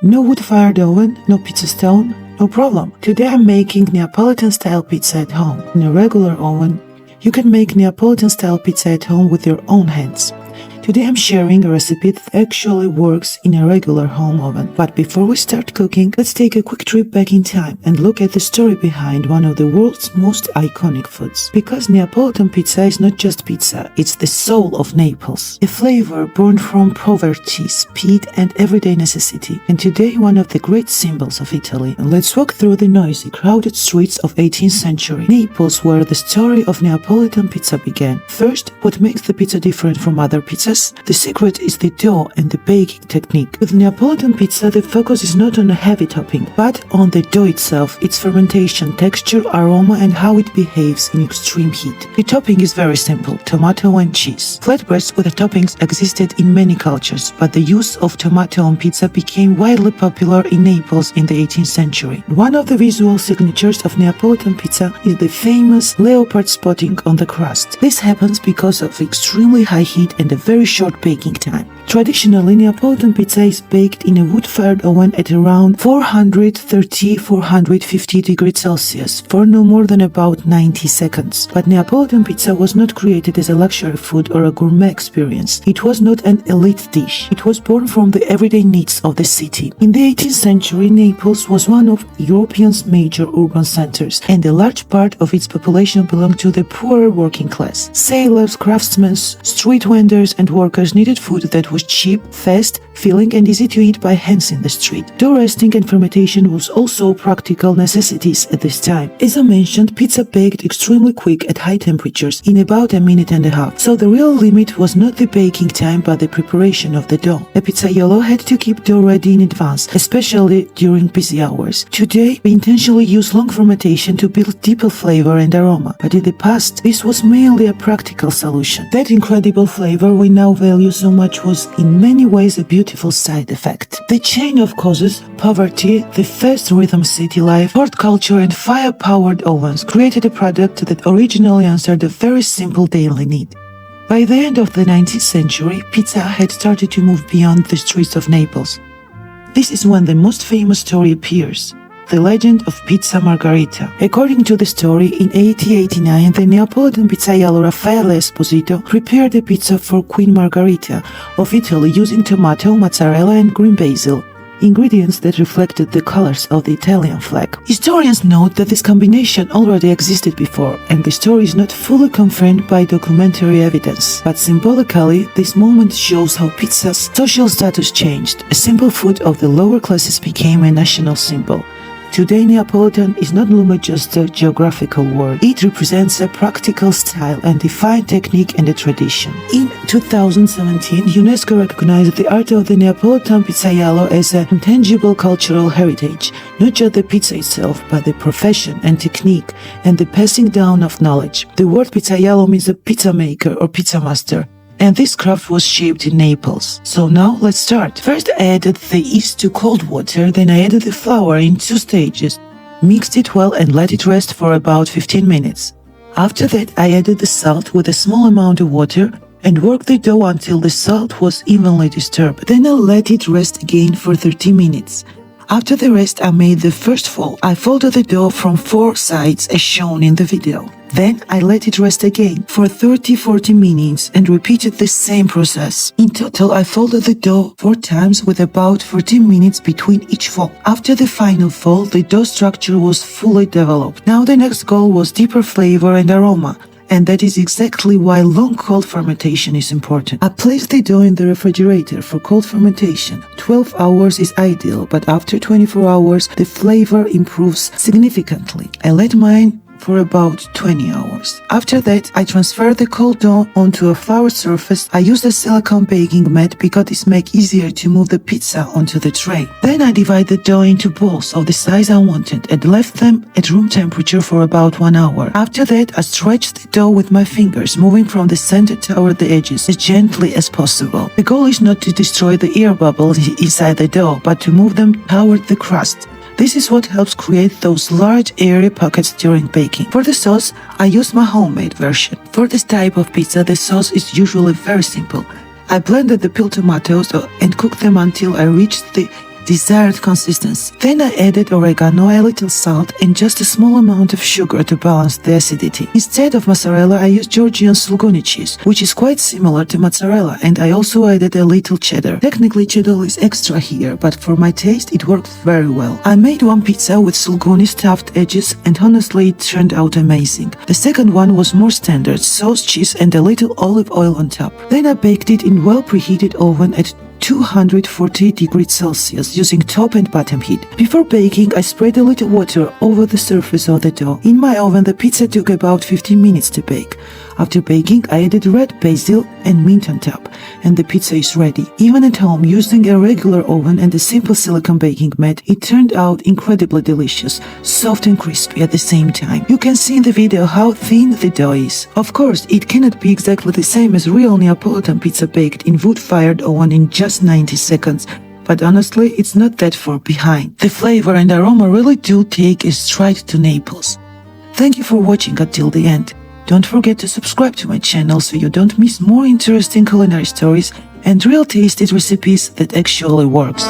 No wood-fired oven, no pizza stone, no problem. Today I'm making Neapolitan-style pizza at home. In a regular oven, you can make Neapolitan-style pizza at home with your own hands. Today I'm sharing a recipe that actually works in a regular home oven. But before we start cooking, let's take a quick trip back in time and look at the story behind one of the world's most iconic foods. Because Neapolitan pizza is not just pizza, it's the soul of Naples. A flavor born from poverty, speed and everyday necessity. And today one of the great symbols of Italy. And let's walk through the noisy, crowded streets of 18th century Naples, where the story of Neapolitan pizza began. First, what makes the pizza different from other pizzas? The secret is the dough and the baking technique. With Neapolitan pizza, the focus is not on a heavy topping, but on the dough itself, its fermentation, texture, aroma, and how it behaves in extreme heat. The topping is very simple: tomato and cheese. Flatbreads with the toppings existed in many cultures, but the use of tomato on pizza became widely popular in Naples in the 18th century. One of the visual signatures of Neapolitan pizza is the famous leopard spotting on the crust. This happens because of extremely high heat and a very short baking time. Traditionally, Neapolitan pizza is baked in a wood-fired oven at around 430–450 degrees Celsius for no more than about 90 seconds. But Neapolitan pizza was not created as a luxury food or a gourmet experience. It was not an elite dish. It was born from the everyday needs of the city. In the 18th century, Naples was one of Europe's major urban centers, and a large part of its population belonged to the poorer working class. Sailors, craftsmen, street vendors, and workers needed food that was cheap, fast, filling, and easy to eat by hands in the street. Dough resting and fermentation was also practical necessities at this time. As I mentioned, pizza baked extremely quick at high temperatures in about a minute and a half. So the real limit was not the baking time but the preparation of the dough. A pizzaiolo had to keep dough ready in advance, especially during busy hours. Today, we intentionally use long fermentation to build deeper flavor and aroma, but in the past, this was mainly a practical solution. That incredible flavor we now value so much was in many ways a beautiful side effect. The chain of causes, poverty, the fast rhythm city life, hot culture and fire-powered ovens created a product that originally answered a very simple daily need. By the end of the 19th century, pizza had started to move beyond the streets of Naples. This is when the most famous story appears: the legend of Pizza Margherita. According to the story, in 1889, the Neapolitan pizzaiolo Raffaele Esposito prepared a pizza for Queen Margherita of Italy using tomato, mozzarella, and green basil, ingredients that reflected the colors of the Italian flag. Historians note that this combination already existed before, and the story is not fully confirmed by documentary evidence. But symbolically, this moment shows how pizza's social status changed. A simple food of the lower classes became a national symbol. Today, Neapolitan is not only just a geographical word, it represents a practical style and defined technique and a tradition. In 2017, UNESCO recognized the art of the Neapolitan pizzaiolo as an intangible cultural heritage, not just the pizza itself, but the profession and technique and the passing down of knowledge. The word pizzaiolo means a pizza maker or pizza master, and this craft was shaped in Naples. So now let's start. First I added the yeast to cold water, then I added the flour in 2 stages, mixed it well and let it rest for about 15 minutes. After that I added the salt with a small amount of water and worked the dough until the salt was evenly disturbed. Then I let it rest again for 30 minutes. After the rest I made the first fold. I folded the dough from 4 sides as shown in the video. Then I let it rest again for 30–40 minutes and repeated the same process. In total, I folded the dough 4 times with about 14 minutes between each fold. After the final fold, the dough structure was fully developed. Now the next goal was deeper flavor and aroma, and that is exactly why long cold fermentation is important. I placed the dough in the refrigerator for cold fermentation. 12 hours is ideal, but after 24 hours, the flavor improves significantly. I let mine for about 20 hours. After that, I transferred the cold dough onto a floured surface. I used a silicone baking mat because it makes easier to move the pizza onto the tray. Then I divided the dough into balls of the size I wanted and left them at room temperature for about 1 hour. After that, I stretched the dough with my fingers, moving from the center toward the edges as gently as possible. The goal is not to destroy the air bubbles inside the dough, but to move them toward the crust. This is what helps create those large airy pockets during baking. For the sauce, I use my homemade version. For this type of pizza, the sauce is usually very simple. I blended the peeled tomatoes and cooked them until I reached the desired consistency. Then I added oregano, a little salt, and just a small amount of sugar to balance the acidity. Instead of mozzarella, I used Georgian Sulguni cheese, which is quite similar to mozzarella, and I also added a little cheddar. Technically, cheddar is extra here, but for my taste, it worked very well. I made one pizza with Sulguni stuffed edges, and honestly, it turned out amazing. The second one was more standard, sauce, cheese, and a little olive oil on top. Then I baked it in well preheated oven at 240 degrees Celsius using top and bottom heat. Before baking, I sprayed a little water over the surface of the dough. In my oven, the pizza took about 15 minutes to bake. After baking, I added red basil and mint on top, and the pizza is ready. Even at home, using a regular oven and a simple silicone baking mat, it turned out incredibly delicious, soft and crispy at the same time. You can see in the video how thin the dough is. Of course, it cannot be exactly the same as real Neapolitan pizza baked in wood-fired oven in just 90 seconds. But honestly, it's not that far behind. The flavor and aroma really do take us straight to Naples. Thank you for watching until the end. Don't forget to subscribe to my channel so you don't miss more interesting culinary stories and real tasty recipes that actually works.